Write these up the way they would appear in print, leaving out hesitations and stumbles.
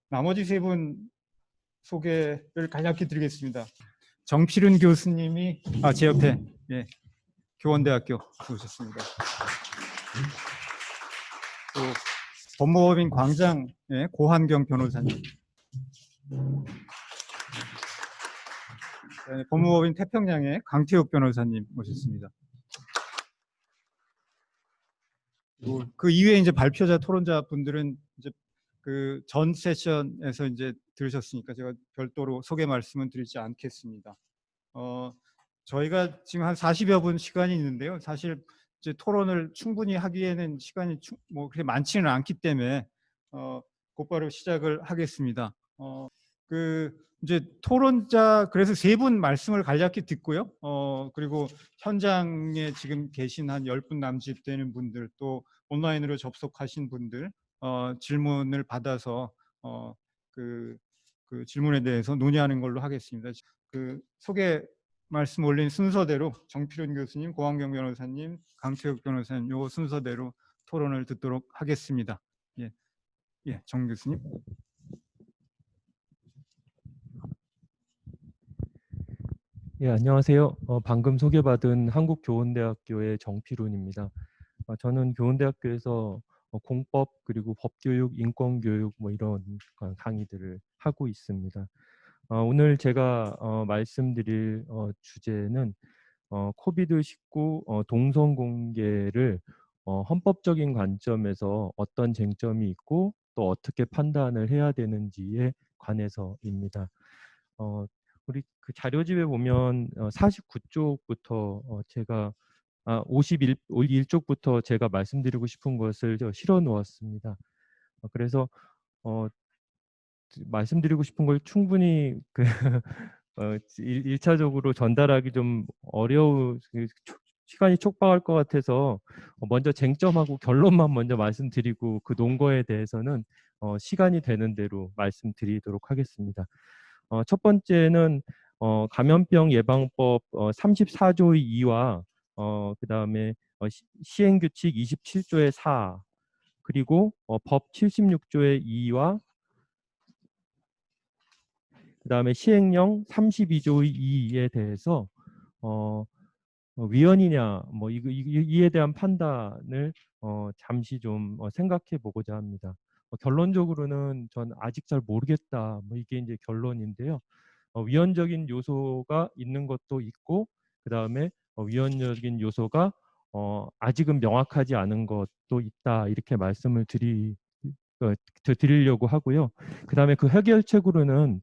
나머지 세 분 소개를 간략히 드리겠습니다. 정필은 교수님이 제 옆에 교원대학교 오셨습니다. 또 법무법인 광장 고한경 변호사님, 법무법인 태평양의 강태욱 변호사님 오셨습니다. 그 이외에 이제 발표자, 토론자 분들은 이제 그 전 세션에서 이제 들으셨으니까 제가 별도로 소개 말씀은 드리지 않겠습니다. 저희가 지금 한 40여 분 시간이 있는데요. 사실 이제 토론을 충분히 하기에는 시간이 뭐 그렇게 많지는 않기 때문에 곧바로 시작을 하겠습니다. 이제 토론자, 그래서 세 분 말씀을 간략히 듣고요. 그리고 현장에 지금 계신 한 10분 남짓 되는 분들, 또 온라인으로 접속하신 분들 질문을 받아서 그 질문에 대해서 논의하는 걸로 하겠습니다. 소개 말씀 올린 순서대로 정필은 교수님, 고한경 변호사님, 강태욱 변호사님 요 순서대로 토론을 듣도록 하겠습니다. 정 교수님. 안녕하세요. 방금 소개받은 한국교원대학교의 정필훈입니다. 저는 교원대학교에서 공법 그리고 법교육, 인권교육 뭐 이런 강의들을 하고 있습니다. 오늘 제가 말씀드릴 주제는 코비드-19 동선 공개를 헌법적인 관점에서 어떤 쟁점이 있고 또 어떻게 판단을 해야 되는지에 관해서입니다. 우리 그 자료집에 보면 49쪽부터 제가 51쪽부터 제가 말씀드리고 싶은 것을 실어 놓았습니다. 그래서 말씀드리고 싶은 걸 충분히 1차적으로 전달하기 좀 시간이 촉박할 것 같아서 먼저 쟁점하고 결론만 먼저 말씀드리고 그 논거에 대해서는 시간이 되는 대로 말씀드리도록 하겠습니다. 첫 번째는 감염병 예방법 34조의 2와 그다음에 시행규칙 27조의 4 그리고 법 76조의 2와 그다음에 시행령 32조의 2에 대해서 위헌이냐 뭐 이에 대한 판단을 잠시 좀 생각해 보고자 합니다. 결론적으로는 전 아직 잘 모르겠다. 뭐 이게 이제 결론인데요. 위헌적인 요소가 있는 것도 있고 그다음에 위헌적인 요소가 아직은 명확하지 않은 것도 있다. 이렇게 말씀을 드리려고 하고요. 그다음에 그 해결책으로는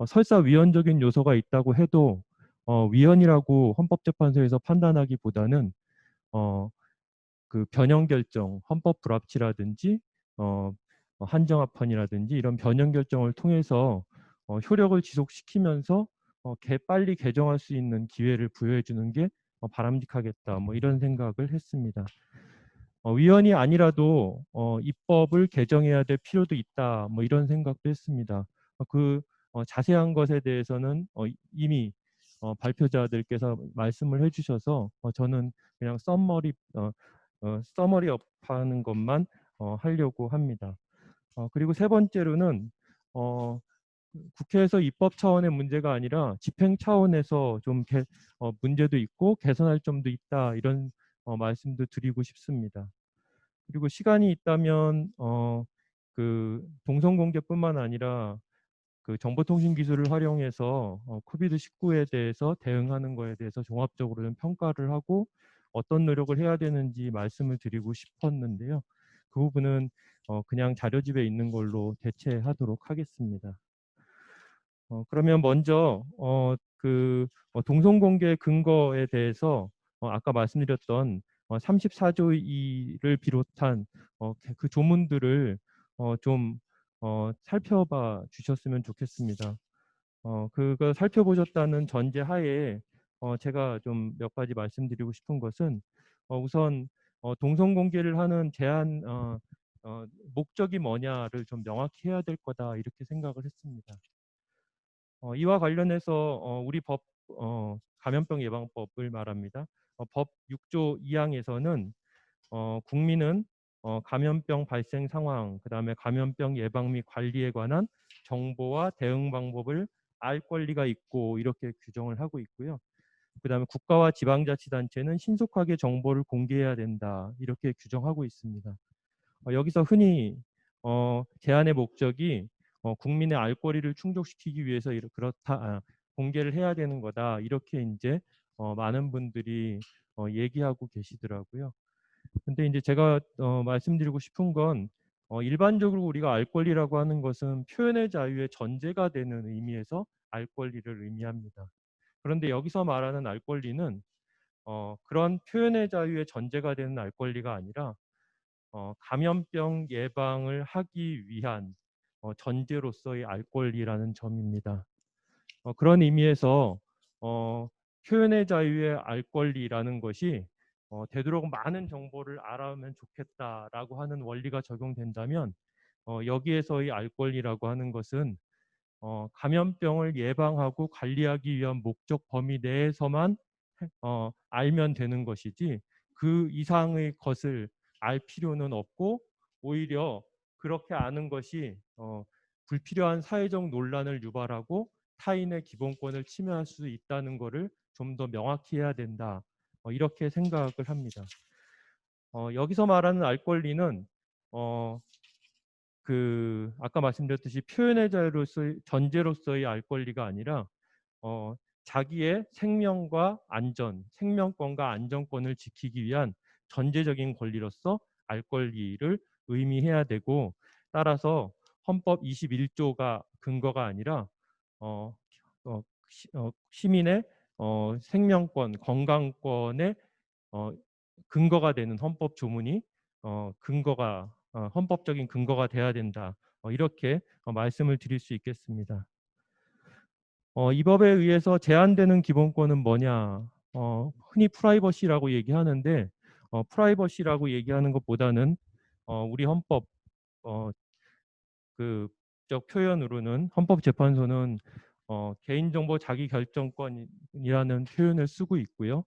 설사 위헌적인 요소가 있다고 해도 위헌이라고 헌법재판소에서 판단하기보다는 그 변형 결정, 헌법 불합치라든지 한정합헌이라든지 이런 변형 결정을 통해서 효력을 지속시키면서 빨리 개정할 수 있는 기회를 부여해 주는 게 바람직하겠다. 뭐 이런 생각을 했습니다. 위헌이 아니라도 입법을 개정해야 될 필요도 있다. 뭐 이런 생각도 했습니다. 자세한 것에 대해서는 이미 발표자들께서 말씀을 해주셔서 저는 그냥 서머리 업하는 것만 하려고 합니다. 그리고 세 번째로는 국회에서 입법 차원의 문제가 아니라 집행 차원에서 좀 문제도 있고 개선할 점도 있다 이런 말씀도 드리고 싶습니다. 그리고 시간이 있다면 그 동선 공개뿐만 아니라 그 정보통신 기술을 활용해서 코비드-19에 대해서 대응하는 거에 대해서 종합적으로 좀 평가를 하고 어떤 노력을 해야 되는지 말씀을 드리고 싶었는데요. 그 부분은 그냥 자료집에 있는 걸로 대체하도록 하겠습니다. 그러면 먼저 동선 공개 근거에 대해서 아까 말씀드렸던 34조의 2를 비롯한 그 조문들을 좀 살펴봐 주셨으면 좋겠습니다. 그거 살펴보셨다는 전제하에 제가 좀 몇 가지 말씀드리고 싶은 것은 우선 동선 공개를 하는 목적이 뭐냐를 좀 명확히 해야 될 거다 이렇게 생각을 했습니다. 이와 관련해서 우리 법 감염병 예방법을 말합니다. 법 6조 2항에서는 국민은 감염병 발생 상황, 그다음에 감염병 예방 및 관리에 관한 정보와 대응 방법을 알 권리가 있고 이렇게 규정을 하고 있고요. 그다음에 국가와 지방자치단체는 신속하게 정보를 공개해야 된다 이렇게 규정하고 있습니다. 여기서 흔히 제안의 목적이 국민의 알 권리를 충족시키기 위해서 공개를 해야 되는 거다 이렇게 이제 많은 분들이 얘기하고 계시더라고요. 근데 이제 제가 말씀드리고 싶은 건 일반적으로 우리가 알 권리라고 하는 것은 표현의 자유의 전제가 되는 의미에서 알 권리를 의미합니다. 그런데 여기서 말하는 알 권리는 그런 표현의 자유의 전제가 되는 알 권리가 아니라 감염병 예방을 하기 위한 전제로서의 알 권리라는 점입니다. 그런 의미에서 표현의 자유의 알 권리라는 것이 되도록 많은 정보를 알아면 좋겠다라고 하는 원리가 적용된다면 여기에서의 알 권리라고 하는 것은 감염병을 예방하고 관리하기 위한 목적 범위 내에서만 알면 되는 것이지 그 이상의 것을 알 필요는 없고 오히려 그렇게 아는 것이 불필요한 사회적 논란을 유발하고 타인의 기본권을 침해할 수 있다는 것을 좀 더 명확히 해야 된다. 이렇게 생각을 합니다. 여기서 말하는 알 권리는 어, 아까 말씀드렸듯이 표현의 자유로서의 전제로서의 알 권리가 아니라 어, 자기의 생명과 안전, 생명권과 안전권을 지키기 위한 전제적인 권리로서 알 권리를 의미해야 되고 따라서 헌법 21조가 근거가 아니라 어, 시민의 생명권, 건강권의 어, 근거가 되는 헌법 조문이 헌법적인 근거가 돼야 된다. 이렇게 말씀을 드릴 수 있겠습니다. 이 법에 의해서 제한되는 기본권은 뭐냐? 흔히 프라이버시라고 얘기하는데 프라이버시라고 얘기하는 것보다는 우리 헌법 어, 적 표현으로는 헌법재판소는 개인정보 자기결정권이라는 표현을 쓰고 있고요.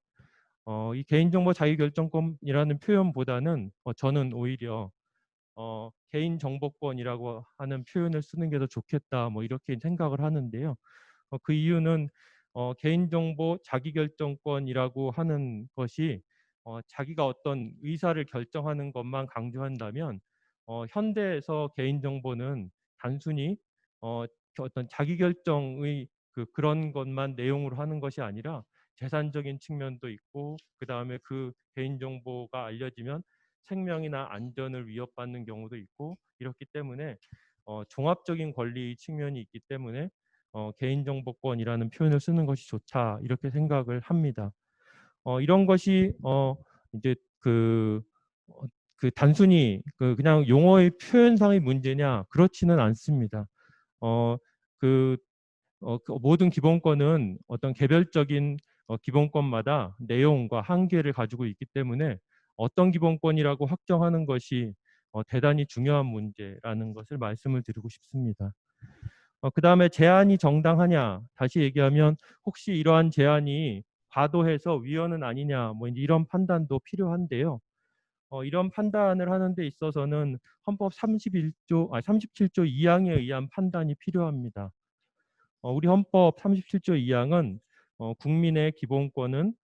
이 개인정보 자기결정권이라는 표현보다는 저는 오히려 개인정보권이라고 하는 표현을 쓰는 게 더 좋겠다 뭐 이렇게 생각을 하는데요. 그 이유는 개인정보 자기결정권이라고 하는 것이 자기가 어떤 의사를 결정하는 것만 강조한다면 현대에서 개인정보는 단순히 어, 어떤 자기결정의 그런 것만 내용으로 하는 것이 아니라 재산적인 측면도 있고 그 다음에 그 개인정보가 알려지면 생명이나 안전을 위협받는 경우도 있고 이렇기 때문에 종합적인 권리 측면이 있기 때문에 개인정보권이라는 표현을 쓰는 것이 좋다 이렇게 생각을 합니다. 이런 것이 이제 어, 단순히 그냥 용어의 표현상의 문제냐 그렇지는 않습니다. 어, 그, 그 모든 기본권은 어떤 개별적인 기본권마다 내용과 한계를 가지고 있기 때문에 어떤 기본권이라고 확정하는 것이 대단히 중요한 문제라는 것을 말씀을 드리고 싶습니다. 그다음에 제한이 정당하냐? 다시 얘기하면 혹시 이러한 제한이 과도해서 위헌은 아니냐? 뭐 이런 판단도 필요한데요. 이런 판단을 하는 데 있어서는 헌법 37조 2항에 의한 판단이 필요합니다. 우리 헌법 37조 2항은 국민의 기본권은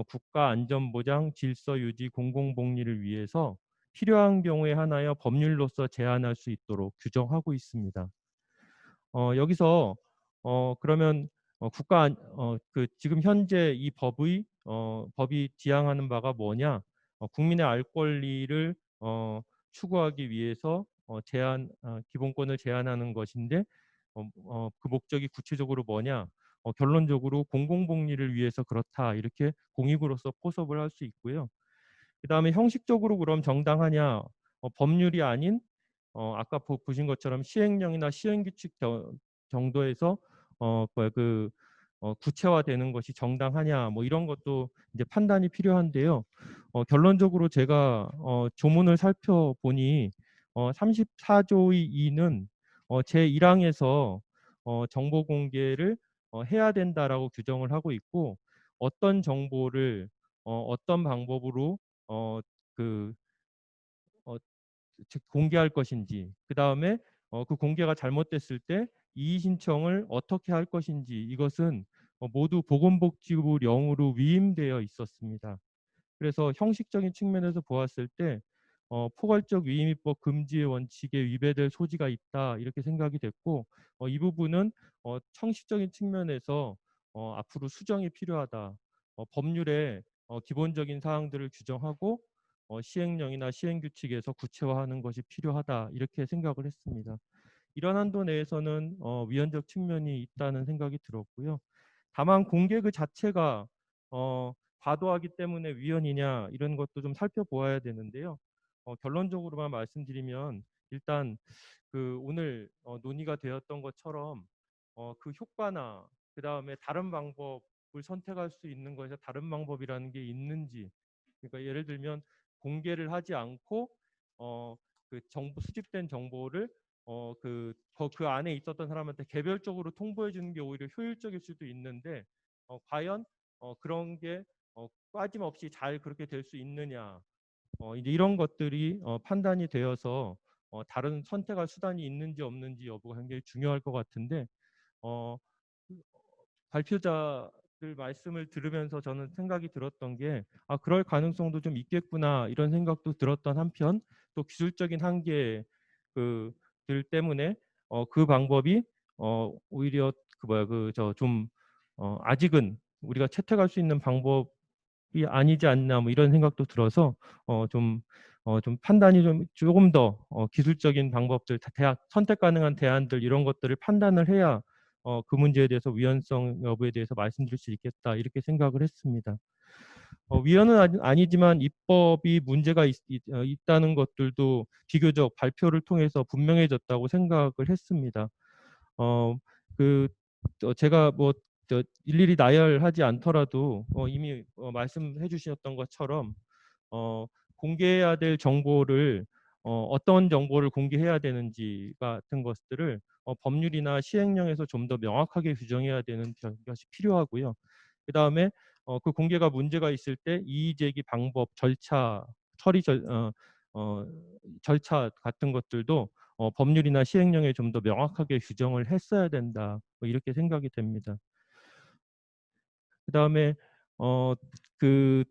국가 안전보장, 질서 유지, 공공복리를 위해서 필요한 경우에 한하여 법률로서 제한할 수 있도록 규정하고 있습니다. 여기서 그러면 지금 현재 이 법이 지향하는 바가 뭐냐? 국민의 알 권리를 추구하기 위해서 기본권을 제한하는 것인데 그 목적이 구체적으로 뭐냐? 결론적으로 공공복리를 위해서 그렇다 이렇게 공익으로서 포섭을 할 수 있고요. 그다음에 형식적으로 그럼 정당하냐? 법률이 아닌 아까 보신 것처럼 시행령이나 시행규칙 정도에서 구체화되는 것이 정당하냐 뭐 이런 것도 이제 판단이 필요한데요. 결론적으로 제가 조문을 살펴보니 34조의 2는 제1항에서 정보 공개를 해야 된다라고 규정을 하고 있고 어떤 정보를 어떤 방법으로 어, 그 어, 즉 공개할 것인지, 그 다음에 그 공개가 잘못됐을 때 이의 신청을 어떻게 할 것인지, 이것은 모두 보건복지부 령으로 위임되어 있었습니다. 그래서 형식적인 측면에서 보았을 때 포괄적 위임입법 금지의 원칙에 위배될 소지가 있다, 이렇게 생각이 됐고, 이 부분은 형식적인 측면에서 앞으로 수정이 필요하다. 법률에 기본적인 사항들을 규정하고 시행령이나 시행규칙에서 구체화하는 것이 필요하다, 이렇게 생각을 했습니다. 이런 한도 내에서는 위헌적 측면이 있다는 생각이 들었고요. 다만 공개 그 자체가 과도하기 때문에 위헌이냐, 이런 것도 좀 살펴보아야 되는데요. 결론적으로만 말씀드리면, 일단 그 오늘 논의가 되었던 것처럼 그 효과나 그 다음에 다른 방법을 선택할 수 있는 것에 다른 방법이라는 게 있는지, 그러니까 예를 들면 공개를 하지 않고 그 정보, 수집된 정보를 그 안에 있었던 사람한테 개별적으로 통보해 주는 게 오히려 효율적일 수도 있는데, 과연 그런 게 빠짐없이 잘 그렇게 될 수 있느냐, 이제 이런 것들이 판단이 되어서 다른 선택할 수단이 있는지 없는지 여부가 굉장히 중요할 것 같은데, 어, 발표자들 말씀을 들으면서 저는 생각이 들었던 게, 그럴 가능성도 좀 있겠구나, 이런 생각도 들었던 한편, 또 기술적인 한계 그들 때문에 그 방법이 오히려 아직은 우리가 채택할 수 있는 방법이 아니지 않나, 뭐 이런 생각도 들어서 좀 판단이 좀 조금 더 기술적인 방법들, 대학 선택 가능한 대안들, 이런 것들을 판단을 해야 그 문제에 대해서 위헌성 여부에 대해서 말씀드릴 수 있겠다, 이렇게 생각을 했습니다. 위헌은 아니지만 입법이 문제가 있다는 것들도 비교적 발표를 통해서 분명해졌다고 생각을 했습니다. 어, 그 제가 일일이 나열하지 않더라도 이미 말씀해 주셨던 것처럼 공개해야 될 정보를 어떤 정보를 공개해야 되는지 같은 것들을 법률이나 시행령에서 좀 더 명확하게 규정해야 되는 것이 필요하고요. 그 다음에 그 공개가 문제가 있을 때 이의 제기 방법, 절차, 처리 절차 같은 것들도 법률이나 시행령에 좀 더 명확하게 규정을 했어야 된다, 뭐 이렇게 생각이 됩니다. 그 다음에 그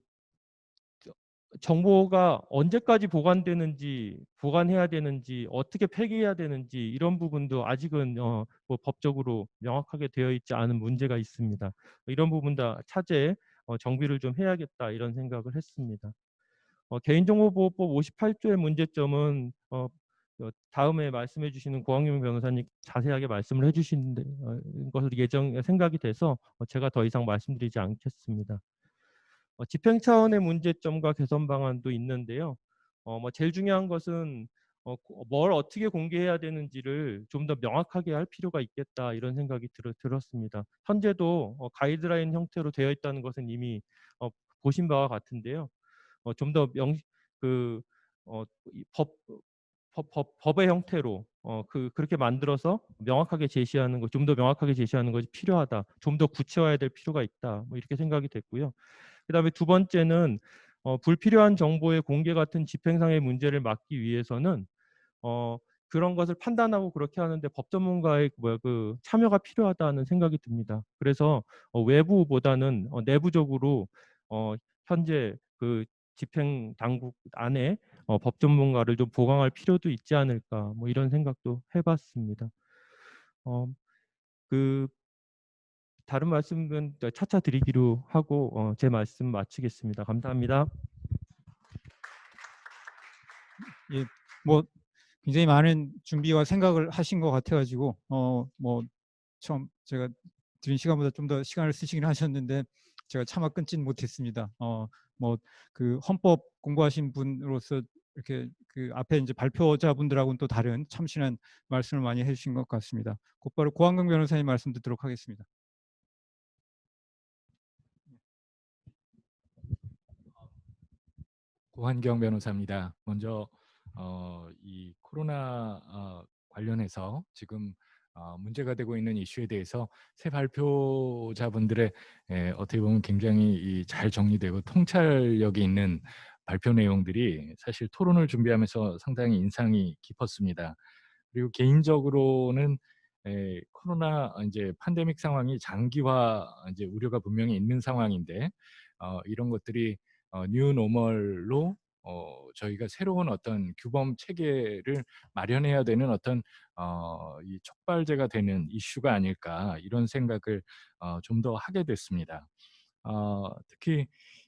정보가 언제까지 보관해야 되는지, 어떻게 폐기해야 되는지, 이런 부분도 아직은 뭐 법적으로 명확하게 되어 있지 않은 문제가 있습니다. 이런 부분 다 차제에 정비를 좀 해야겠다, 이런 생각을 했습니다. 개인정보보호법 58조의 문제점은 다음에 말씀해 주시는 고학용 변호사님 자세하게 말씀을 해 주신 것으로 생각이 돼서 제가 더 이상 말씀드리지 않겠습니다. 집행 차원의 문제점과 개선 방안도 있는데요. 뭐 제일 중요한 것은 뭘 어떻게 공개해야 되는지를 좀 더 명확하게 할 필요가 있겠다, 이런 생각이 들었습니다. 현재도 가이드라인 형태로 되어 있다는 것은 이미 보신 바와 같은데요. 좀 더 그 법의 형태로 그렇게 만들어서 명확하게 제시하는 것, 좀 더 명확하게 제시하는 것이 필요하다. 좀 더 구체화해야 될 필요가 있다, 뭐 이렇게 생각이 됐고요. 그다음에 두 번째는 불필요한 정보의 공개 같은 집행상의 문제를 막기 위해서는 그런 것을 판단하고 그렇게 하는데 법 전문가의 그 참여가 필요하다는 생각이 듭니다. 그래서 외부보다는 내부적으로 현재 그 집행 당국 안에 법 전문가를 좀 보강할 필요도 있지 않을까, 뭐 이런 생각도 해봤습니다. 그 다른 말씀은 차차 드리기로 하고 제 말씀 마치겠습니다. 감사합니다. 예, 뭐 굉장히 많은 준비와 생각을 하신 것 같아가지고 뭐 처음 제가 드린 시간보다 좀 더 시간을 쓰시긴 하셨는데 제가 차마 끊진 못했습니다. 뭐 그 헌법 공부하신 분으로서 이렇게 그 앞에 이제 발표자분들하고는 또 다른 참신한 말씀을 많이 해주신 것 같습니다. 곧바로 고한경 변호사님 말씀 듣도록 하겠습니다. 고한경 변호사입니다. 먼저 이 코로나 관련해서 지금 문제가 되고 있는 이슈에 대해서 새 발표자분들의 어떻게 보면 굉장히 잘 정리되고 통찰력이 있는 발표 내용들이 사실 토론을 준비하면서 상당히 인상이 깊었습니다. 그리고 개인적으로는 코로나 이제 팬데믹 상황이 장기화 이제 우려가 분명히 있는 상황인데 이런 것들이 뉴 노멀로 저희가 새로운 어떤 규범 체계를 마련해야 되는 어떤 이 촉발제가 되는 이슈가 아닐까 이런 생각을 좀 더 하게 됐습니다. 특히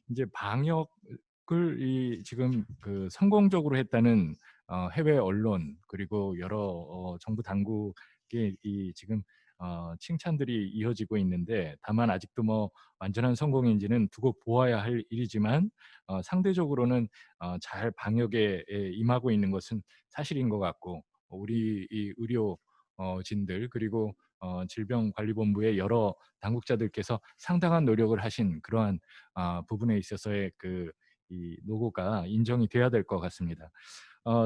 이제 방역을 이 지금 그 성공적으로 했다는 해외 언론 그리고 여러 정부 당국의 이 지금 칭찬들이 이어지고 있는데 다만 아직도 뭐 완전한 성공인지는 두고 보아야 할 일이지만 상대적으로는 잘 방역에 임하고 있는 것은 사실인 것 같고 우리 이 의료 진들 그리고 질병관리본부의 여러 당국자들께서 상당한 노력을 하신 그러한 부분에 있어서의 그 이 노고가 인정이 돼야 될 것 같습니다.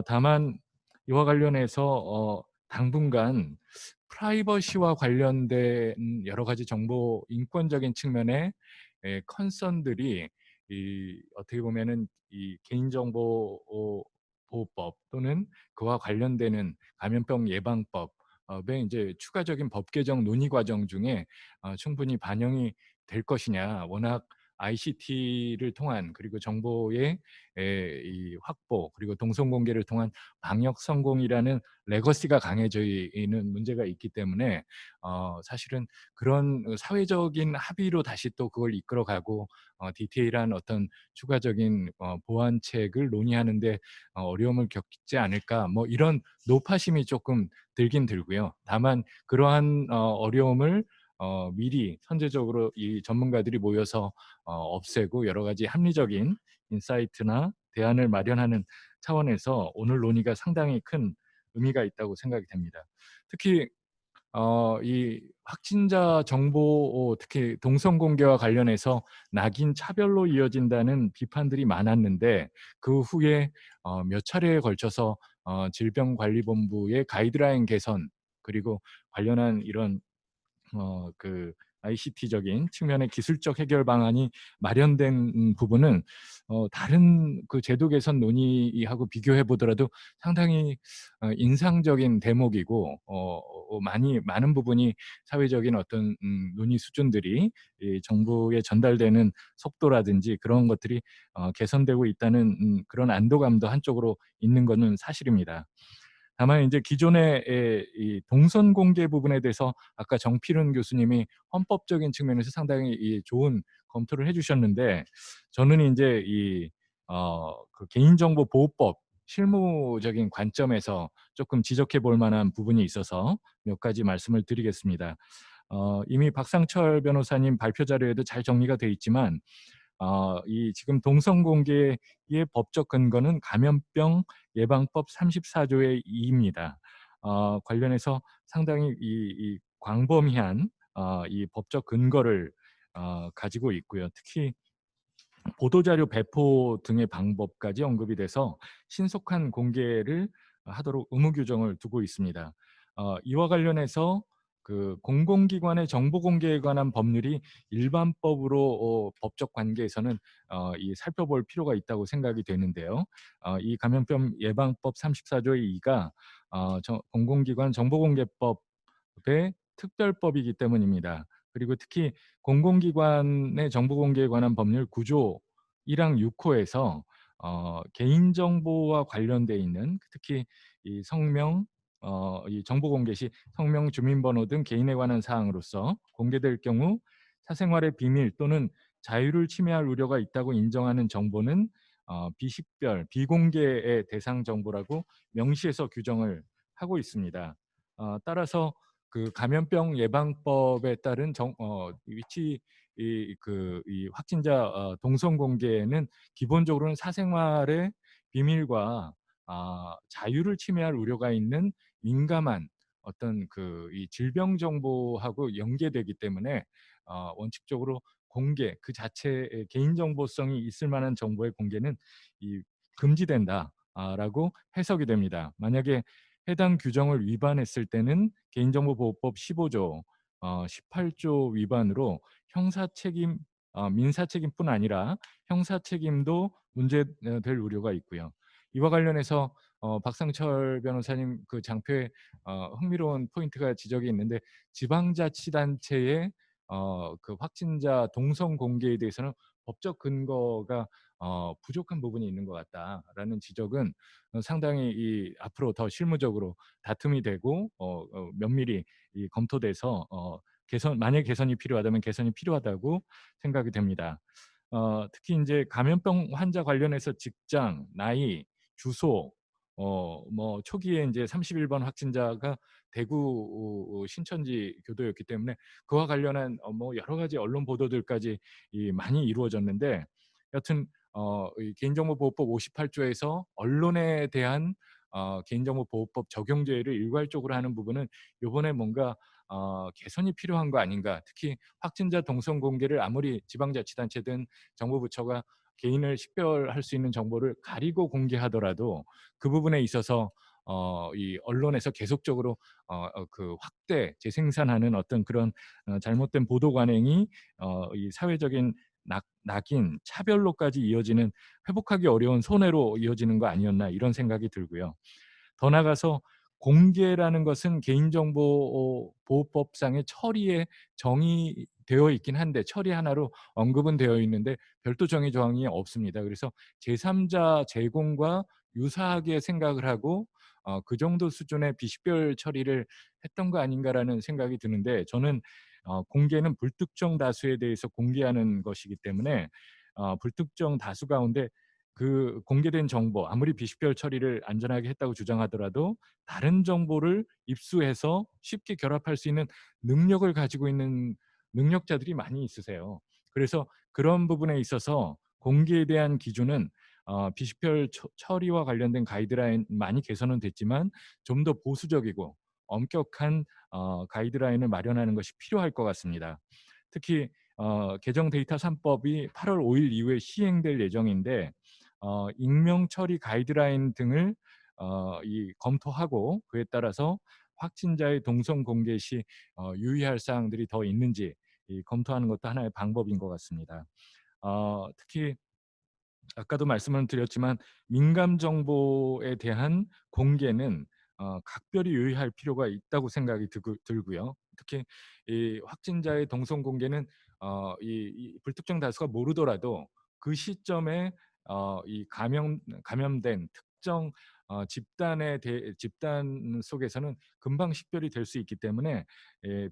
다만 이와 관련해서 당분간 프라이버시와 관련된 여러 가지 정보 인권적인 측면의 컨선들이 이 어떻게 보면은 이 개인정보 보호법 또는 그와 관련되는 감염병 예방법의 이제 추가적인 법 개정 논의 과정 중에 충분히 반영이 될 것이냐. 워낙 ICT를 통한 그리고 정보의 이 확보 그리고 동선 공개를 통한 방역 성공이라는 레거시가 강해져 있는 문제가 있기 때문에 사실은 그런 사회적인 합의로 다시 또 그걸 이끌어가고 디테일한 어떤 추가적인 보완책을 논의하는 데 어려움을 겪지 않을까 뭐 이런 노파심이 조금 들긴 들고요. 다만 그러한 어려움을 미리 선제적으로 이 전문가들이 모여서 없애고 여러 가지 합리적인 인사이트나 대안을 마련하는 차원에서 오늘 논의가 상당히 큰 의미가 있다고 생각이 됩니다. 특히 이 확진자 정보 특히 동선 공개와 관련해서 낙인 차별로 이어진다는 비판들이 많았는데 그 후에 몇 차례에 걸쳐서 질병관리본부의 가이드라인 개선 그리고 관련한 이런 그 ICT적인 측면의 기술적 해결 방안이 마련된 부분은 다른 그 제도 개선 논의하고 비교해 보더라도 상당히 인상적인 대목이고 많은 부분이 사회적인 어떤 논의 수준들이 이 정부에 전달되는 속도라든지 그런 것들이 개선되고 있다는 그런 안도감도 한쪽으로 있는 것은 사실입니다. 다만 이제 기존의 이 동선 공개 부분에 대해서 아까 정필은 교수님이 헌법적인 측면에서 상당히 이 좋은 검토를 해주셨는데 저는 이제 이 그 개인정보보호법 실무적인 관점에서 조금 지적해 볼 만한 부분이 있어서 몇 가지 말씀을 드리겠습니다. 이미 박상철 변호사님 발표 자료에도 잘 정리가 돼 있지만 이 지금 동선 공개의 법적 근거는 감염병 예방법 34조의 2입니다. 관련해서 상당히 이 광범위한 이 법적 근거를 가지고 있고요. 특히 보도자료 배포 등의 방법까지 언급이 돼서 신속한 공개를 하도록 의무 규정을 두고 있습니다. 이와 관련해서 그 공공기관의 정보 공개에 관한 법률이 일반법으로 법적 관계에서는 이 살펴볼 필요가 있다고 생각이 되는데요. 이 감염병 예방법 34조의 2가 공공기관 정보공개법의 특별법이기 때문입니다. 그리고 특히 공공기관의 정보 공개에 관한 법률 9조 1항 6호에서 개인정보와 관련돼 있는 특히 이 성명, 이 정보 공개 시 성명, 주민번호 등 개인에 관한 사항으로서 공개될 경우 사생활의 비밀 또는 자유를 침해할 우려가 있다고 인정하는 정보는 비식별, 비공개의 대상 정보라고 명시해서 규정을 하고 있습니다. 따라서 그 감염병 예방법에 따른 위치 이 확진자 동선 공개는 기본적으로는 사생활의 비밀과 자유를 침해할 우려가 있는 민감한 어떤 그 이 질병 정보하고 연계되기 때문에 원칙적으로 공개 그 자체의 개인 정보성이 있을 만한 정보의 공개는 이 금지된다라고 해석이 됩니다. 만약에 해당 규정을 위반했을 때는 개인정보보호법 15조, 18조 위반으로 형사 책임 민사 책임뿐 아니라 형사 책임도 문제될 우려가 있고요. 이와 관련해서 박상철 변호사님 그 장표에 흥미로운 포인트가 지적이 있는데 지방자치단체의 그 확진자 동선 공개에 대해서는 법적 근거가 부족한 부분이 있는 것 같다라는 지적은 상당히 앞으로 더 실무적으로 다툼이 되고 면밀히 검토돼서 만약 개선이 필요하다면 개선이 필요하다고 생각이 됩니다. 특히 이제 감염병 환자 관련해서 직장, 나이, 주소, 뭐 초기에 이제 31번 확진자가 대구 신천지 교도였기 때문에 그와 관련한 뭐 여러 가지 언론 보도들까지 많이 이루어졌는데 여튼 이 개인정보보호법 58조에서 언론에 대한 개인정보보호법 적용죄를 일괄적으로 하는 부분은 이번에 뭔가 개선이 필요한 거 아닌가. 특히 확진자 동선 공개를 아무리 지방자치단체든 정부부처가 개인을 식별할 수 있는 정보를 가리고 공개하더라도 그 부분에 있어서 이 언론에서 계속적으로 그 확대 재생산하는 어떤 그런 잘못된 보도 관행이 이 사회적인 낙인 차별로까지 이어지는 회복하기 어려운 손해로 이어지는 거 아니었나 이런 생각이 들고요. 더 나아가서 공개라는 것은 개인정보보호법상의 처리에 정의되어 있긴 한데 처리 하나로 언급은 되어 있는데 별도 정의 조항이 없습니다. 그래서 제3자 제공과 유사하게 생각을 하고 그 정도 수준의 비식별 처리를 했던 거 아닌가라는 생각이 드는데 저는 공개는 불특정 다수에 대해서 공개하는 것이기 때문에 불특정 다수 가운데 그 공개된 정보 아무리 비식별 처리를 안전하게 했다고 주장하더라도 다른 정보를 입수해서 쉽게 결합할 수 있는 능력을 가지고 있는 능력자들이 많이 있으세요. 그래서 그런 부분에 있어서 공개에 대한 기준은 비식별 처리와 관련된 가이드라인 많이 개선은 됐지만 좀 더 보수적이고 엄격한 가이드라인을 마련하는 것이 필요할 것 같습니다. 특히 개정 데이터 3법이 8월 5일 이후에 시행될 예정인데 익명 처리 가이드라인 등을 검토하고 그에 따라서 확진자의 동선 공개 시 유의할 사항들이 더 있는지 검토하는 것도 하나의 방법인 것 같습니다. 특히 아까도 말씀을 드렸지만 민감 정보에 대한 공개는 각별히 유의할 필요가 있다고 생각이 들고요. 특히 이 확진자의 동선 공개는 이 불특정 다수가 모르더라도 그 시점에 이 감염된 특정 집단 속에서는 금방 식별이 될 수 있기 때문에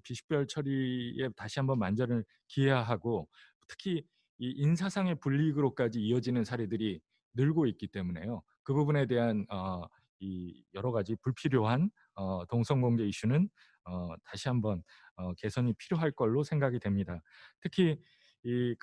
비식별 처리에 다시 한번 만전을 기해야 하고 특히 이 인사상의 불이익으로까지 이어지는 사례들이 늘고 있기 때문에요. 그 부분에 대한 이 여러 가지 불필요한 동선 공개 이슈는 다시 한번 개선이 필요할 걸로 생각이 됩니다. 특히 이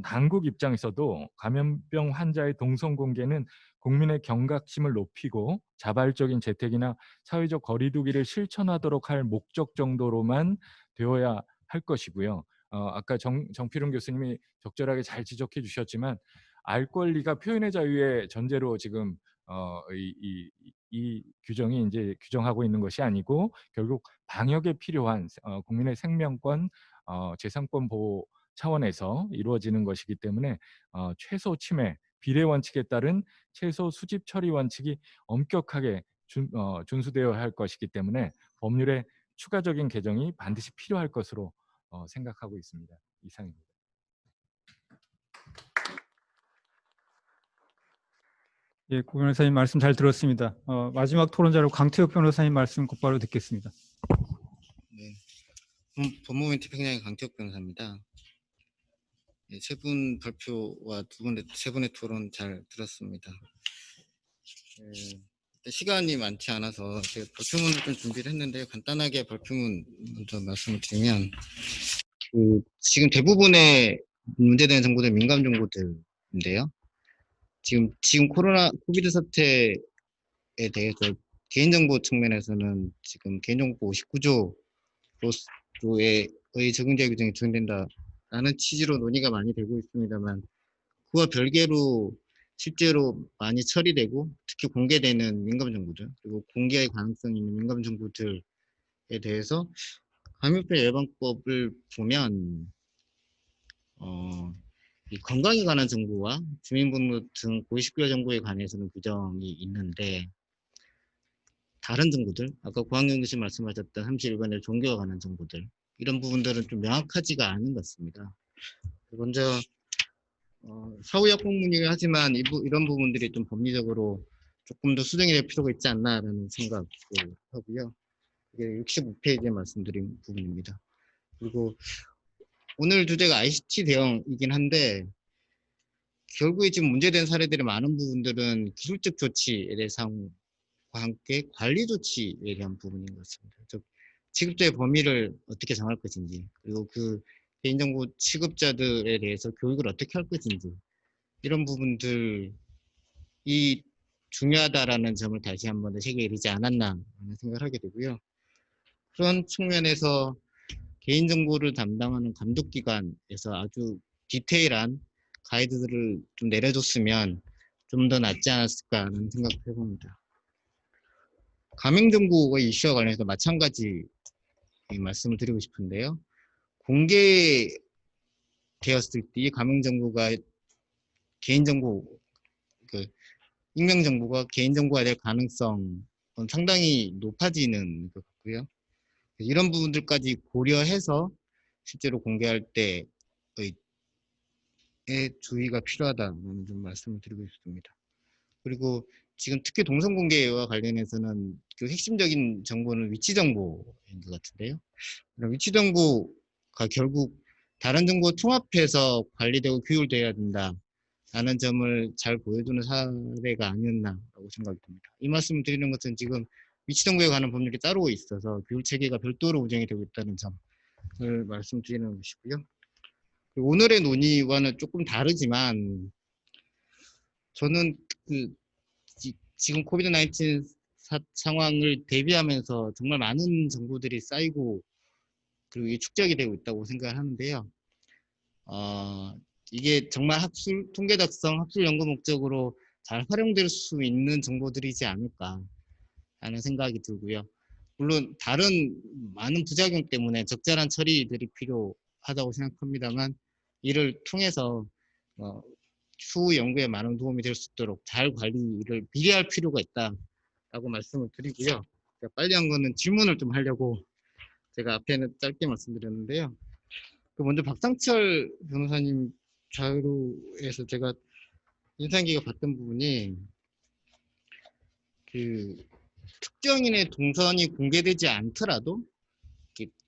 당국 입장에서도 감염병 환자의 동선 공개는 국민의 경각심을 높이고 자발적인 재택이나 사회적 거리두기를 실천하도록 할 목적 정도로만 되어야 할 것이고요. 아까 정필훈 교수님이 적절하게 잘 지적해 주셨지만 알 권리가 표현의 자유의 전제로 지금 이 규정이 이제 규정하고 있는 것이 아니고 결국 방역에 필요한 국민의 생명권, 재산권 보호 차원에서 이루어지는 것이기 때문에 최소 침해, 비례 원칙에 따른 최소 수집 처리 원칙이 엄격하게 준수되어야 할 것이기 때문에 법률의 추가적인 개정이 반드시 필요할 것으로 생각하고 있습니다. 이상입니다. 예, 고 변호사님 말씀 잘 들었습니다. 마지막 토론자로 강태욱 변호사님 말씀 곧바로 듣겠습니다. 네, 법무부 태평양의 강태욱 변호사입니다. 네, 세 분 발표와 세 분의 토론 잘 들었습니다. 시간이 많지 않아서 제가 발표문을 좀 준비를 했는데요. 간단하게 발표문 먼저 말씀을 드리면 지금 대부분의 문제되는 정보들 민감 정보들인데요. 지금 코비드 사태에 대해서 개인정보 측면에서는 지금 개인정보 59조로의 적용자 규정이 적용된다라는 취지로 논의가 많이 되고 있습니다만 그와 별개로 실제로 많이 처리되고 특히 공개되는 민감정보들 그리고 공개할 가능성이 있는 민감정보들에 대해서 감염병 예방법을 보면 이 건강에 관한 정보와 주민번호 등 고위식별 정보에 관해서는 규정이 있는데 다른 정보들, 아까 고학년 교수님 말씀하셨던 31번의 종교와 관한 정보들 이런 부분들은 좀 명확하지가 않은 것 같습니다. 먼저 사후약 공문이긴 하지만 이런 부분들이 좀 법리적으로 조금 더 수정이 될 필요가 있지 않나라는 생각을 하고요. 이게 65페이지에 말씀드린 부분입니다. 그리고 오늘 주제가 ICT 대응이긴 한데 결국에 지금 문제된 사례들의 많은 부분들은 기술적 조치에 대한 사항과 함께 관리 조치에 대한 부분인 것 같습니다. 즉 취급자의 범위를 어떻게 정할 것인지 그리고 그 개인정보 취급자들에 대해서 교육을 어떻게 할 것인지 이런 부분들이 중요하다라는 점을 다시 한번 더 새겨야 되지 않았나 하는 생각을 하게 되고요. 그런 측면에서 개인정보를 담당하는 감독기관에서 아주 디테일한 가이드들을 좀 내려줬으면 좀 더 낫지 않았을까 하는 생각을 해봅니다. 가맹정보의 이슈와 관련해서 마찬가지 말씀을 드리고 싶은데요. 공개되었을 때 이 가맹정보가 개인정보, 익명정보가 개인정보가 될 가능성은 상당히 높아지는 것 같고요. 이런 부분들까지 고려해서 실제로 공개할 때의 주의가 필요하다는 좀 말씀을 드리고 싶습니다. 그리고 지금 특히 동선 공개와 관련해서는 그 핵심적인 정보는 위치 정보인 것 같은데요. 위치 정보가 결국 다른 정보 통합해서 관리되고 규율되어야 된다라는 점을 잘 보여주는 사례가 아니었나라고 생각이 듭니다. 이 말씀을 드리는 것은 지금 위치 정보에 관한 법률이 따로 있어서 규율 체계가 별도로 운영이 되고 있다는 점을 말씀드리는 것이고요. 오늘의 논의와는 조금 다르지만 저는 지금 코비드-19 상황을 대비하면서 정말 많은 정보들이 쌓이고 그리고 이게 축적이 되고 있다고 생각을 하는데요. 이게 정말 통계 작성, 학술 연구 목적으로 잘 활용될 수 있는 정보들이지 않을까 하는 생각이 들고요. 물론 다른 많은 부작용 때문에 적절한 처리들이 필요하다고 생각합니다만 이를 통해서 추후 연구에 많은 도움이 될 수 있도록 잘 관리를 미리 할 필요가 있다라고 말씀을 드리고요. 제가 빨리 한 거는 질문을 좀 하려고 제가 앞에는 짧게 말씀드렸는데요. 먼저 박상철 변호사님 자료에서 제가 인상 깊게 봤던 부분이 특정인의 동선이 공개되지 않더라도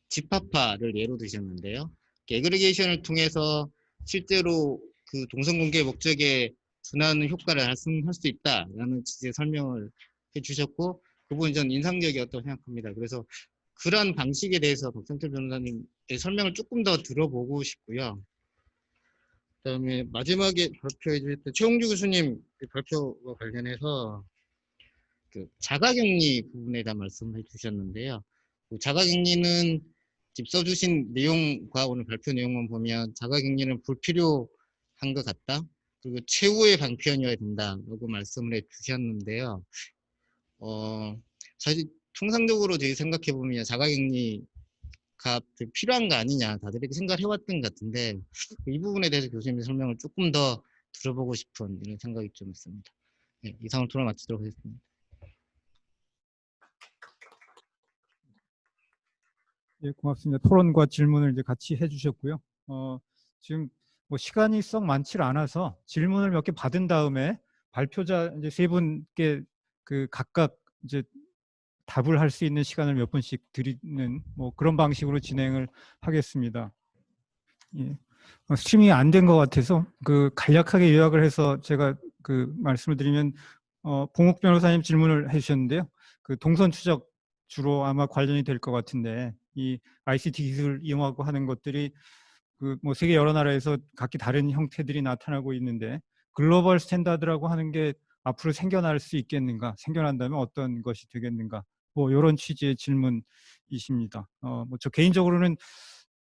집합화를 예로 드셨는데요. 애그리게이션을 통해서 실제로 그 동선 공개 목적에 준하는 효과를 달성할 수 있다라는 취지의 설명을 해주셨고 그 부분이 전 인상적이었다고 생각합니다. 그래서 그런 방식에 대해서 박상철 변호사님의 설명을 조금 더 들어보고 싶고요. 그다음에 마지막에 발표해 주셨던 최홍주 교수님 발표와 관련해서 자가격리 부분에 대한 말씀을 해주셨는데요. 자가격리는 지금 써주신 내용과 오늘 발표 내용만 보면 자가격리는 불필요한 것 같다. 그리고 최후의 방편이어야 된다라고 말씀을 해주셨는데요. 사실 통상적으로 저희 생각해 보면 자가격리가 필요한 거 아니냐 다들 이렇게 생각을 해왔던 것 같은데 이 부분에 대해서 교수님의 설명을 조금 더 들어보고 싶은 이런 생각이 좀 있습니다. 네, 이상으로 토론 마치도록 하겠습니다. 예, 고맙습니다. 토론과 질문을 이제 같이 해주셨고요. 지금 뭐 시간이 썩 많지 않아서 질문을 몇 개 받은 다음에 발표자 이제 세 분께 각각 이제 답을 할 수 있는 시간을 몇 분씩 드리는 뭐 그런 방식으로 진행을 하겠습니다. 예. 스트리밍이 안 된 것 같아서 간략하게 요약을 해서 제가 말씀을 드리면 봉욱 변호사님 질문을 해주셨는데요. 동선 추적 주로 아마 관련이 될 것 같은데 이 ICT 기술을 이용하고 하는 것들이 뭐 세계 여러 나라에서 각기 다른 형태들이 나타나고 있는데 글로벌 스탠다드라고 하는 게 앞으로 생겨날 수 있겠는가? 생겨난다면 어떤 것이 되겠는가? 뭐 이런 취지의 질문이십니다. 뭐 저 개인적으로는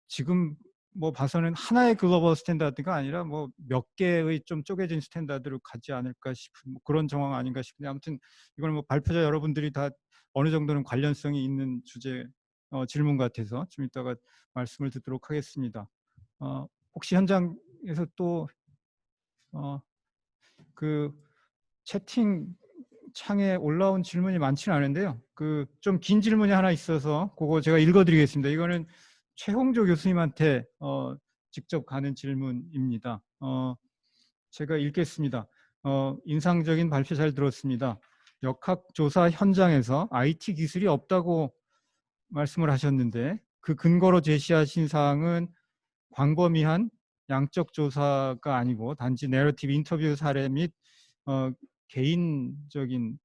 지금 뭐 봐서는 하나의 글로벌 스탠다드가 아니라 뭐 몇 개의 좀 쪼개진 스탠다드로 가지 않을까 싶은 뭐 그런 정황 아닌가 싶은데 아무튼 이걸 뭐 발표자 여러분들이 다 어느 정도는 관련성이 있는 주제 질문 같아서 좀 이따가 말씀을 듣도록 하겠습니다. 혹시 현장에서 또 그 채팅 창에 올라온 질문이 많지는 않은데요. 그 좀 긴 질문이 하나 있어서 그거 제가 읽어드리겠습니다. 이거는 최홍조 교수님한테 직접 가는 질문입니다. 제가 읽겠습니다. 인상적인 발표 잘 들었습니다. 역학조사 현장에서 IT 기술이 없다고 말씀을 하셨는데 그 근거로 제시하신 사항은 광범위한 양적 조사가 아니고 단지 내러티브 인터뷰 사례 및 개인적인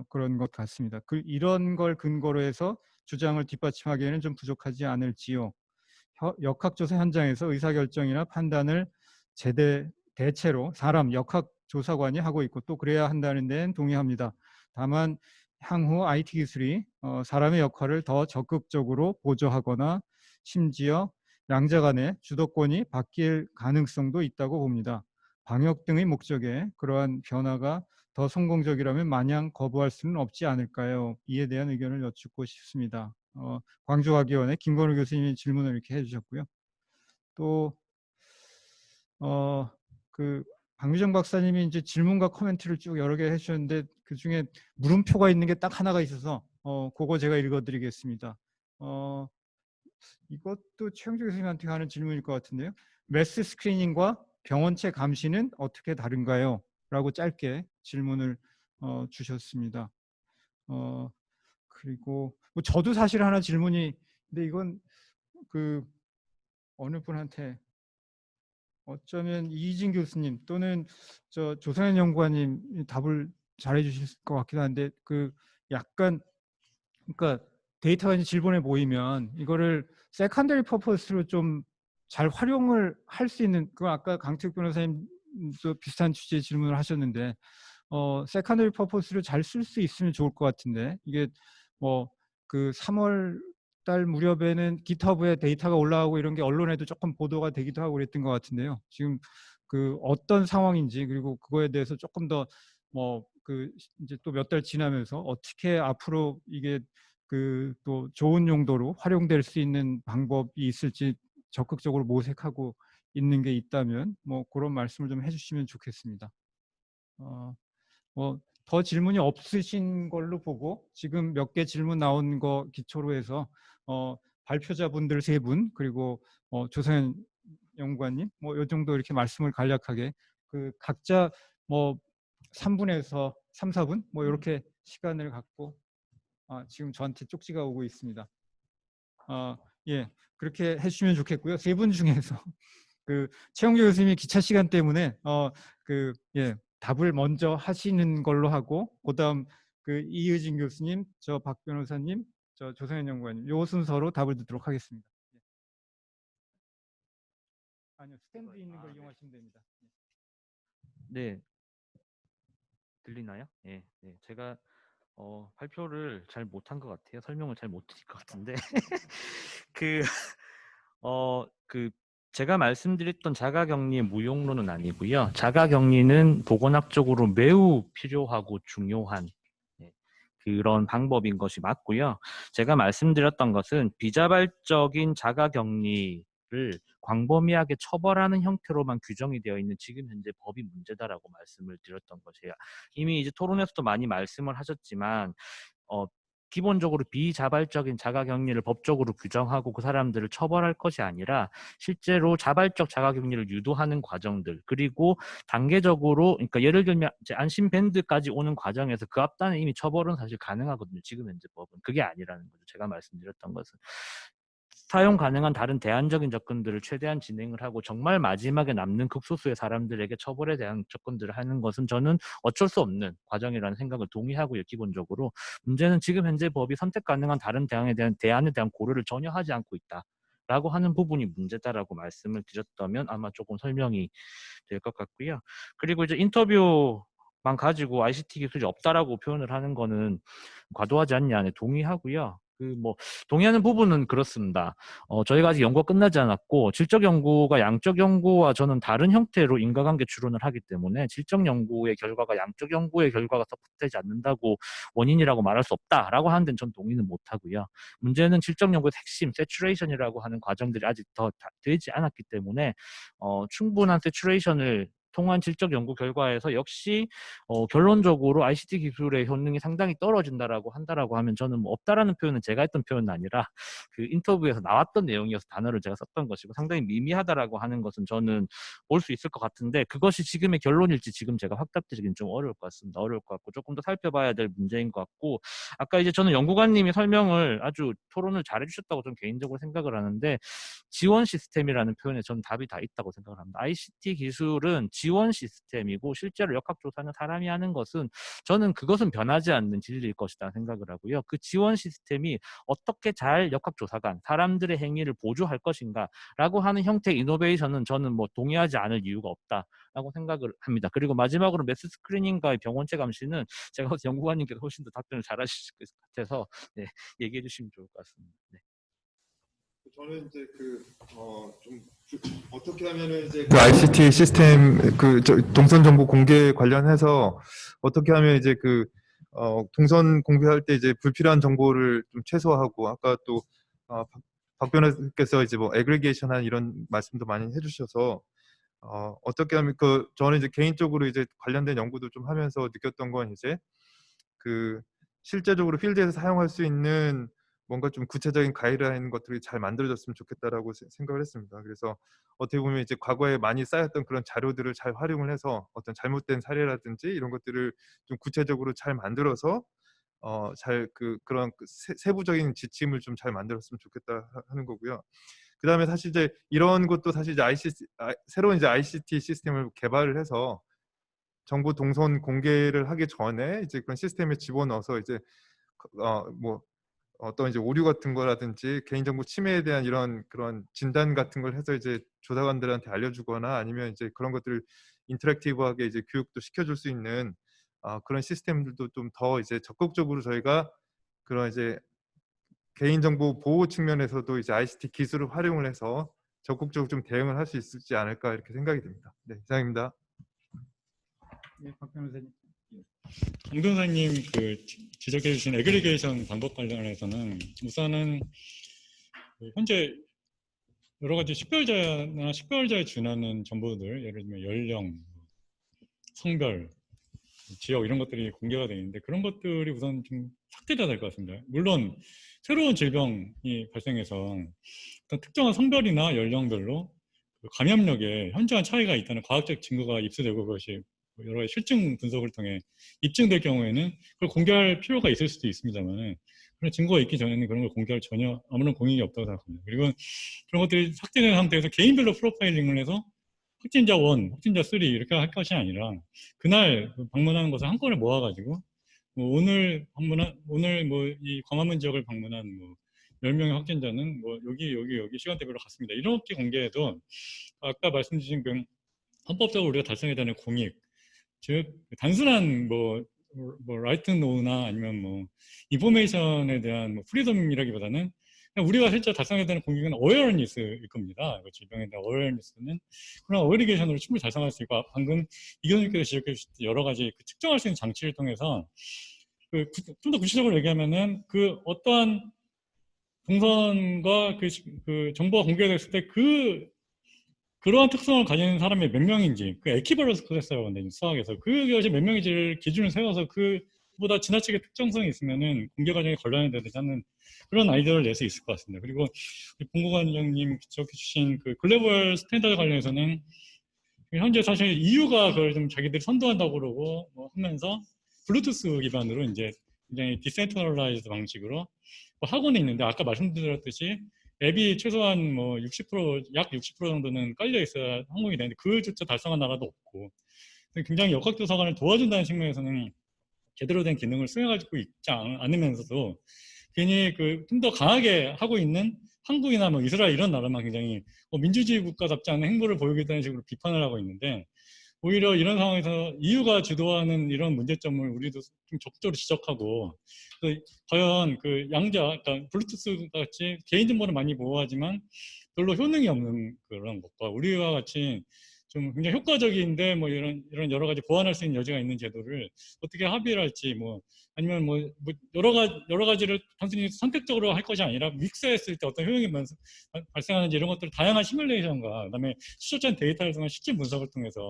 그런 것 같습니다. 이런 걸 근거로 해서 주장을 뒷받침하기에는 좀 부족하지 않을지요. 역학조사 현장에서 의사결정이나 판단을 대체로 사람 역학조사관이 하고 있고 또 그래야 한다는 데는 동의합니다. 다만 향후 IT 기술이 사람의 역할을 더 적극적으로 보조하거나 심지어 양자 간의 주도권이 바뀔 가능성도 있다고 봅니다. 방역 등의 목적에 그러한 변화가 더 성공적이라면 마냥 거부할 수는 없지 않을까요? 이에 대한 의견을 여쭙고 싶습니다. 광주과기원의 김건우 교수님이 질문을 이렇게 해주셨고요. 또 그 박유정 박사님이 이제 질문과 코멘트를 쭉 여러 개 해주셨는데 그 중에 물음표가 있는 게 딱 하나가 있어서 그거 제가 읽어드리겠습니다. 이것도 최영주 교수님한테 하는 질문일 것 같은데요. 매스 스크리닝과 병원체 감시는 어떻게 다른가요? 라고 짧게 질문을 주셨습니다. 그리고 뭐 저도 사실 하나 질문이 근데 이건 그 어느 분한테 어쩌면 이희진 교수님 또는 저 조상현 연구관님 답을 잘해 주실 것 같기도 한데 그 약간 그러니까 데이터가 이제 질본에 모이면 이거를 세컨더리 퍼포스로 좀 잘 활용을 할 수 있는 그 아까 강택 변호사님도 비슷한 취지의 질문을 하셨는데 세컨더리 퍼포스를 잘 쓸 수 있으면 좋을 것 같은데 이게 뭐 그 3월 달 무렵에는 GitHub에 데이터가 올라오고 이런 게 언론에도 조금 보도가 되기도 하고 그랬던 것 같은데요. 지금 그 어떤 상황인지 그리고 그거에 대해서 조금 더 뭐 그 이제 또 몇 달 지나면서 어떻게 앞으로 이게 그 또 좋은 용도로 활용될 수 있는 방법이 있을지 적극적으로 모색하고 있는 게 있다면 뭐 그런 말씀을 좀 해주시면 좋겠습니다. 뭐 더 질문이 없으신 걸로 보고 지금 몇 개 질문 나온 거 기초로 해서 발표자분들 3분 그리고 조상현 연구관님 뭐 요 정도 이렇게 말씀을 간략하게 그 각자 뭐 3분에서 3, 4분 뭐 이렇게 시간을 갖고 지금 저한테 쪽지가 오고 있습니다. 예, 그렇게 해주시면 좋겠고요. 3분 중에서 그 최영주 교수님이 기차 시간 때문에 답을 먼저 하시는 걸로 하고 그다음 그 이의진 교수님, 저 박 변호사님, 저 조상현 연구관님 요 순서로 답을 듣도록 하겠습니다. 예. 아니요, 스탠드 있는 걸 이용하시면 됩니다. 네, 들리나요? 네, 네. 제가 발표를 잘 못한 것 같아요. 설명을 잘 못 드릴 것 같은데 그 제가 말씀드렸던 자가격리의 무용론은 아니고요. 자가격리는 보건학적으로 매우 필요하고 중요한 그런 방법인 것이 맞고요. 제가 말씀드렸던 것은 비자발적인 자가격리를 광범위하게 처벌하는 형태로만 규정이 되어 있는 지금 현재 법이 문제다라고 말씀을 드렸던 것이에요. 이미 이제 토론에서도 많이 말씀을 하셨지만 기본적으로 비자발적인 자가격리를 법적으로 규정하고 그 사람들을 처벌할 것이 아니라 실제로 자발적 자가격리를 유도하는 과정들 그리고 단계적으로 그러니까 예를 들면 이제 안심밴드까지 오는 과정에서 그 앞단에 이미 처벌은 사실 가능하거든요. 지금 현재 법은 그게 아니라는 거죠. 제가 말씀드렸던 것은 사용 가능한 다른 대안적인 접근들을 최대한 진행을 하고 정말 마지막에 남는 극소수의 사람들에게 처벌에 대한 접근들을 하는 것은 저는 어쩔 수 없는 과정이라는 생각을 동의하고요. 기본적으로 문제는 지금 현재 법이 선택 가능한 다른 대안에 대한 고려를 전혀 하지 않고 있다라고 하는 부분이 문제다라고 말씀을 드렸다면 아마 조금 설명이 될 것 같고요. 그리고 이제 인터뷰만 가지고 ICT 기술이 없다라고 표현을 하는 거는 과도하지 않냐에 동의하고요. 뭐 동의하는 부분은 그렇습니다. 저희가 아직 연구가 끝나지 않았고 질적 연구가 양적 연구와 저는 다른 형태로 인과관계 추론을 하기 때문에 질적 연구의 결과가 양적 연구의 결과가 서포트되지 않는다고 원인이라고 말할 수 없다라고 하는 데는 전 동의는 못하고요. 문제는 질적 연구의 핵심 세츄레이션이라고 하는 과정들이 아직 더 되지 않았기 때문에 충분한 세츄레이션을 통한 질적 연구 결과에서 역시 결론적으로 ICT 기술의 효능이 상당히 떨어진다라고 한다라고 하면 저는 뭐 없다라는 표현은 제가 했던 표현은 아니라 그 인터뷰에서 나왔던 내용이어서 단어를 제가 썼던 것이고 상당히 미미하다라고 하는 것은 저는 볼 수 있을 것 같은데 그것이 지금의 결론일지 지금 제가 확답드리기는 좀 어려울 것 같습니다. 어려울 것 같고 조금 더 살펴봐야 될 문제인 것 같고 아까 이제 저는 연구관님이 설명을 아주 토론을 잘 해주셨다고 좀 개인적으로 생각을 하는데 지원 시스템이라는 표현에 저는 답이 다 있다고 생각을 합니다. ICT 기술은 지원 시스템이고 실제로 역학조사는 사람이 하는 것은 저는 그것은 변하지 않는 진리일 것이다 생각을 하고요. 그 지원 시스템이 어떻게 잘 역학조사관, 사람들의 행위를 보조할 것인가 라고 하는 형태의 이노베이션은 저는 뭐 동의하지 않을 이유가 없다라고 생각을 합니다. 그리고 마지막으로 매스 스크리닝과의 병원체 감시는 제가 연구관님께서 훨씬 더 답변을 잘 하실 것 같아서 네, 얘기해 주시면 좋을 것 같습니다. 네. 저는 이제 좀 어떻게 하면은 이제 그 ICT 시스템 동선 정보 공개 관련해서 어떻게 하면 이제 동선 공개할 때 이제 불필요한 정보를 좀 최소화하고 아까 또 박 변호사께서 이제 뭐 애그리게이션한 이런 말씀도 많이 해주셔서 어떻게 하면 저는 이제 개인적으로 이제 관련된 연구도 좀 하면서 느꼈던 건 이제 실제적으로 필드에서 사용할 수 있는 뭔가 좀 구체적인 가이드라인 것들이 잘 만들어졌으면 좋겠다라고 생각을 했습니다. 그래서 어떻게 보면 이제 과거에 많이 쌓였던 그런 자료들을 잘 활용을 해서 어떤 잘못된 사례라든지 이런 것들을 좀 구체적으로 잘 만들어서 그런 세부적인 지침을 좀 잘 만들었으면 좋겠다 하는 거고요. 그 다음에 사실 이제 이런 것도 사실 이제 새로운 이제 ICT 시스템을 개발을 해서 정보 동선 공개를 하기 전에 이제 그런 시스템에 집어넣어서 이제 뭐 어떤 이제 오류 같은 거라든지 개인정보 침해에 대한 그런 진단 같은 걸 해서 이제 조사관들한테 알려주거나 아니면 이제 그런 것들을 인터랙티브하게 이제 교육도 시켜줄 수 있는 그런 시스템들도 좀 더 이제 적극적으로 저희가 그런 이제 개인정보 보호 측면에서도 이제 ICT 기술을 활용을 해서 적극적으로 좀 대응을 할 수 있을지 않을까 이렇게 생각이 듭니다. 네, 이상입니다. 네, 박 변호사님. 강 변호사님 지적해 주신 애그리게이션 방법 관련해서는 우선은 현재 여러 가지 식별자나 식별자에 준하는 정보들, 예를 들면 연령, 성별, 지역 이런 것들이 공개가 되어 있는데 그런 것들이 우선 좀 삭제돼야 될 것 같습니다. 물론 새로운 질병이 발생해서 어떤 특정한 성별이나 연령별로 감염력에 현저한 차이가 있다는 과학적 증거가 입수되고 그것이 여러 가지 실증 분석을 통해 입증될 경우에는 그걸 공개할 필요가 있을 수도 있습니다만 그런 증거가 있기 전에는 그런 걸 공개할 전혀 아무런 공익이 없다고 생각합니다. 그리고 그런 것들이 삭제된 상태에서 개인별로 프로파일링을 해서 확진자 1, 확진자 3 이렇게 할 것이 아니라 그날 방문하는 것을 한꺼번에 모아가지고 오늘 이 광화문 지역을 방문한 10명의 확진자는 여기 시간대별로 갔습니다. 이렇게 공개해도 아까 말씀 주신 헌법적으로 우리가 달성해야 되는 공익, 즉 단순한 라이트 노우나 아니면 인포메이션에 대한 프리덤이라기보다는 그냥 우리가 실제 달성해야 되는 공익은 어웨어니스일 겁니다. 질병에 대한 어웨어니스는 그런 어그리게이션으로 충분히 달성할 수 있고 방금 이교수님께서 지적해 주신 여러 가지 측정할 수 있는 장치를 통해서 좀 더 구체적으로 얘기하면은 어떠한 동선과 정보가 공개됐을 때 그러한 특성을 가진 사람이 몇 명인지 에퀴버런스 클래스라고 하는데 수학에서 그것이 몇 명인지를 기준을 세워서 그보다 지나치게 특정성이 있으면은 공개 과정에 걸러내야 되지 않는 그런 아이디어를 낼 수 있을 것 같습니다. 그리고 본고관장님 지적해 주신 글로벌 스탠다드 관련해서는 현재 사실 EU가 그걸 좀 자기들이 선도한다고 그러고 하면서 블루투스 기반으로 이제 굉장히 디센트럴라이즈드 방식으로 하고는 있는데 아까 말씀드렸듯이 앱이 최소한 60%, 약 60% 정도는 깔려 있어야 성공이 되는데 그조차 달성한 나라도 없고 굉장히 역학조사관을 도와준다는 측면에서는 제대로 된 기능을 수행하고 있지 않으면서도 괜히 좀 더 강하게 하고 있는 한국이나 이스라엘 이런 나라만 굉장히 민주주의 국가답지 않은 행보를 보이겠다는 식으로 비판을 하고 있는데 오히려 이런 상황에서 EU가 주도하는 이런 문제점을 우리도 좀 적극적으로 지적하고 과연 그 양자, 그러니까 블루투스 같이 개인정보를 많이 보호하지만 별로 효능이 없는 그런 것과 우리와 같이 좀 굉장히 효과적인데 뭐 이런 여러 가지 보완할 수 있는 여지가 있는 제도를 어떻게 합의를 할지 뭐 아니면 뭐 여러 가지를 단순히 선택적으로 할 것이 아니라 믹스했을 때 어떤 효용이 발생하는지 이런 것들을 다양한 시뮬레이션과 그다음에 추적된 데이터를 통한 실제 분석을 통해서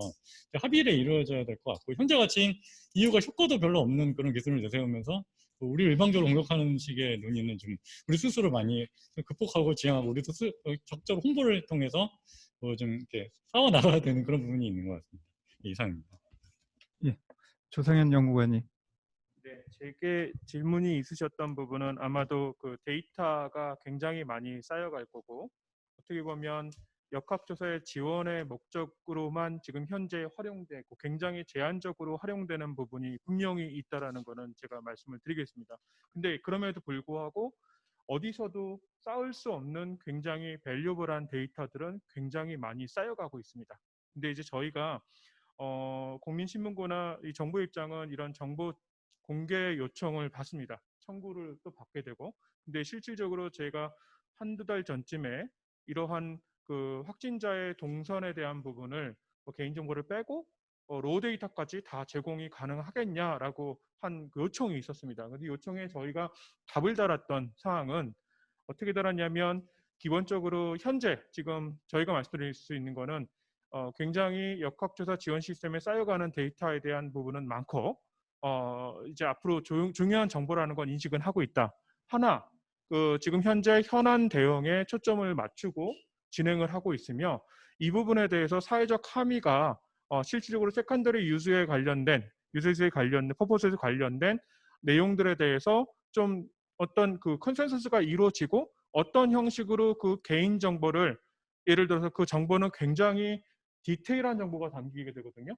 합의를 이루어져야 될 것 같고 현재 같이 EU가 효과도 별로 없는 그런 기술을 내세우면서 우리 일방적으로 공격하는 식의 논의는 좀 우리 스스로 많이 극복하고 지향하고 우리도 적극적으로 홍보를 통해서 좀 이렇게 싸워 나가야 되는 그런 부분이 있는 것 같습니다. 이상입니다. 예, 조성현 연구관님. 네, 제게 질문이 있으셨던 부분은 아마도 그 데이터가 굉장히 많이 쌓여갈 거고 어떻게 보면 역학조사의 지원의 목적으로만 지금 현재 활용되고 굉장히 제한적으로 활용되는 부분이 분명히 있다라는 거는 제가 말씀을 드리겠습니다. 근데 그럼에도 불구하고 어디서도 쌓을 수 없는 굉장히 밸류블한 데이터들은 굉장히 많이 쌓여가고 있습니다. 근데 이제 저희가 국민신문고나 이 정부 입장은 이런 정보 공개 요청을 받습니다. 청구를 또 받게 되고, 근데 실질적으로 제가 한두 달 전쯤에 이러한 그 확진자의 동선에 대한 부분을 개인정보를 빼고 로 데이터까지 다 제공이 가능하겠냐라고 한 그 요청이 있었습니다. 근데 요청에 저희가 답을 달았던 사항은 어떻게 달았냐면 기본적으로 현재 지금 저희가 말씀드릴 수 있는 거는 굉장히 역학조사 지원 시스템에 쌓여가는 데이터에 대한 부분은 많고 이제 앞으로 중요한 정보라는 건 인식은 하고 있다. 하나, 지금 현재 현안 대응에 초점을 맞추고 진행을 하고 있으며 이 부분에 대해서 사회적 함의가 실질적으로 세컨더리 유즈에 관련된 퍼포스에 관련된 내용들에 대해서 좀 어떤 그 컨센서스가 이루어지고 어떤 형식으로 그 개인 정보를 예를 들어서 그 정보는 굉장히 디테일한 정보가 담기게 되거든요.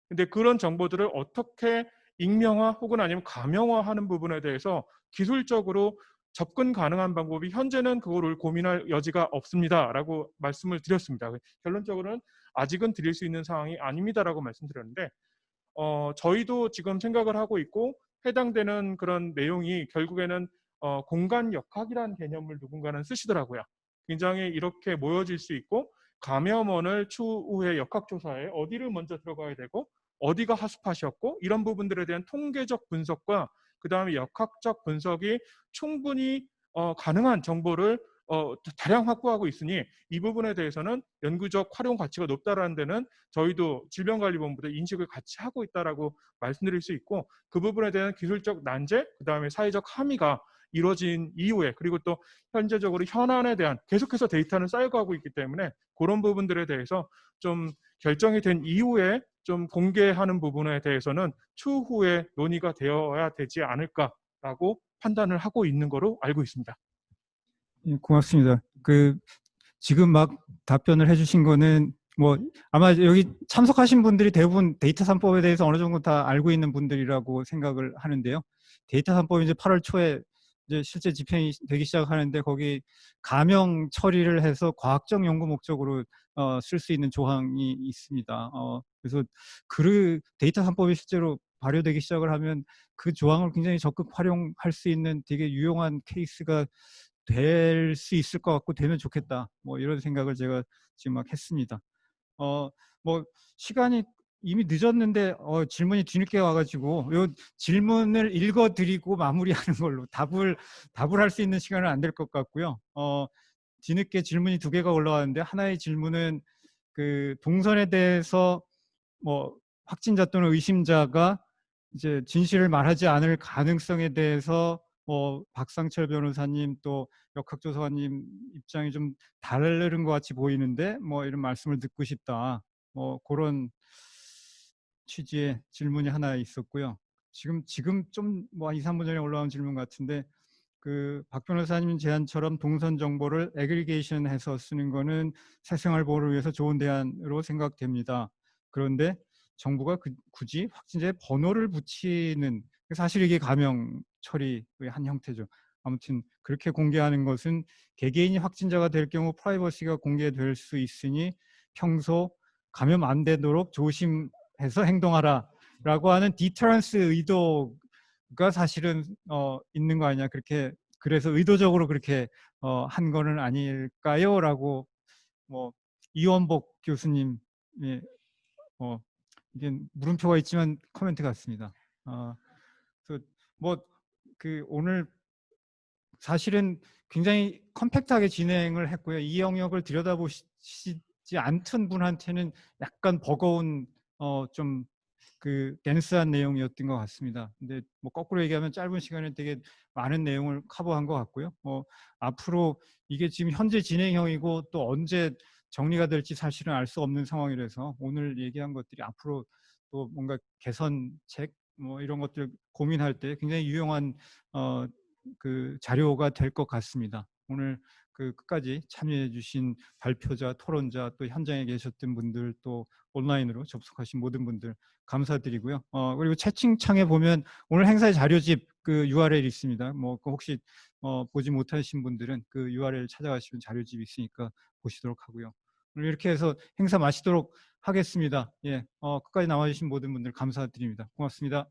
근데 그런 정보들을 어떻게 익명화 혹은 아니면 가명화하는 부분에 대해서 기술적으로 접근 가능한 방법이 현재는 그거를 고민할 여지가 없습니다라고 말씀을 드렸습니다. 결론적으로는 아직은 드릴 수 있는 상황이 아닙니다라고 말씀드렸는데 저희도 지금 생각을 하고 있고 해당되는 그런 내용이 결국에는 공간 역학이라는 개념을 누군가는 쓰시더라고요. 굉장히 이렇게 모여질 수 있고 감염원을 추후에 역학조사에 어디를 먼저 들어가야 되고 어디가 핫스팟이었고 이런 부분들에 대한 통계적 분석과 그 다음에 역학적 분석이 충분히 가능한 정보를 다량 확보하고 있으니 이 부분에 대해서는 연구적 활용 가치가 높다라는 데는 저희도 질병관리본부도 인식을 같이 하고 있다라고 말씀드릴 수 있고 그 부분에 대한 기술적 난제, 그 다음에 사회적 함의가 이루어진 이후에 그리고 또 현재적으로 현안에 대한 계속해서 데이터는 쌓여가고 있기 때문에 그런 부분들에 대해서 좀 결정이 된 이후에 좀 공개하는 부분에 대해서는 추후에 논의가 되어야 되지 않을까라고 판단을 하고 있는 거로 알고 있습니다. 예, 고맙습니다. 지금 막 답변을 해주신 거는 뭐 아마 여기 참석하신 분들이 대부분 데이터 3법에 대해서 어느 정도 다 알고 있는 분들이라고 생각을 하는데요. 데이터 3법이 이제 8월 초에 이제 실제 집행이 되기 시작하는데 거기 가명 처리를 해서 과학적 연구 목적으로 쓸 수 있는 조항이 있습니다. 그래서 데이터 3법이 실제로 발효되기 시작을 하면 그 조항을 굉장히 적극 활용할 수 있는 되게 유용한 케이스가 될 수 있을 것 같고 되면 좋겠다. 뭐 이런 생각을 제가 지금 막 했습니다. 뭐 시간이 이미 늦었는데 질문이 뒤늦게 와가지고 요 질문을 읽어드리고 마무리하는 걸로 답을 할 수 있는 시간은 안 될 것 같고요. 뒤늦게 질문이 2개가 올라왔는데 하나의 질문은 그 동선에 대해서 뭐 확진자 또는 의심자가 이제 진실을 말하지 않을 가능성에 대해서 박상철 변호사님 또 역학조사관님 입장이 좀 다른 것 같이 보이는데 뭐 이런 말씀을 듣고 싶다. 뭐 그런 취지의 질문이 하나 있었고요. 지금 좀 뭐 한 2, 3분 전에 올라온 질문 같은데 박 변호사님 제안처럼 동선 정보를 애그리게이션해서 쓰는 거는 사생활 보호를 위해서 좋은 대안으로 생각됩니다. 그런데 정부가 굳이 확진자의 번호를 붙이는 사실 이게 가명 처리의 한 형태죠. 아무튼 그렇게 공개하는 것은 개개인이 확진자가 될 경우 프라이버시가 공개될 수 있으니 평소 감염 안 되도록 해서 행동하라라고 하는 디터런스 의도가 사실은 있는 거 아니냐, 그렇게 그래서 의도적으로 그렇게 한 거는 아닐까요?라고 뭐 이원복 교수님 이게 물음표가 있지만 코멘트 같습니다. 그래서 뭐 그 오늘 사실은 굉장히 컴팩트하게 진행을 했고요. 이 영역을 들여다보시지 않던 분한테는 약간 버거운 좀 그 댄스한 내용이었던 것 같습니다. 근데 뭐 거꾸로 얘기하면 짧은 시간에 되게 많은 내용을 커버한 것 같고요. 앞으로 이게 지금 현재 진행형이고 또 언제 정리가 될지 사실은 알 수 없는 상황이라서 오늘 얘기한 것들이 앞으로 또 뭔가 개선책 뭐 이런 것들 고민할 때 굉장히 유용한 그 자료가 될 것 같습니다. 오늘 그 끝까지 참여해 주신 발표자, 토론자, 또 현장에 계셨던 분들, 또 온라인으로 접속하신 모든 분들 감사드리고요. 그리고 채팅창에 보면 오늘 행사의 자료집 그 URL 있습니다. 뭐 혹시 보지 못하신 분들은 그 URL 찾아가시면 자료집 있으니까 보시도록 하고요. 오늘 이렇게 해서 행사 마치도록 하겠습니다. 예, 끝까지 나와주신 모든 분들 감사드립니다. 고맙습니다.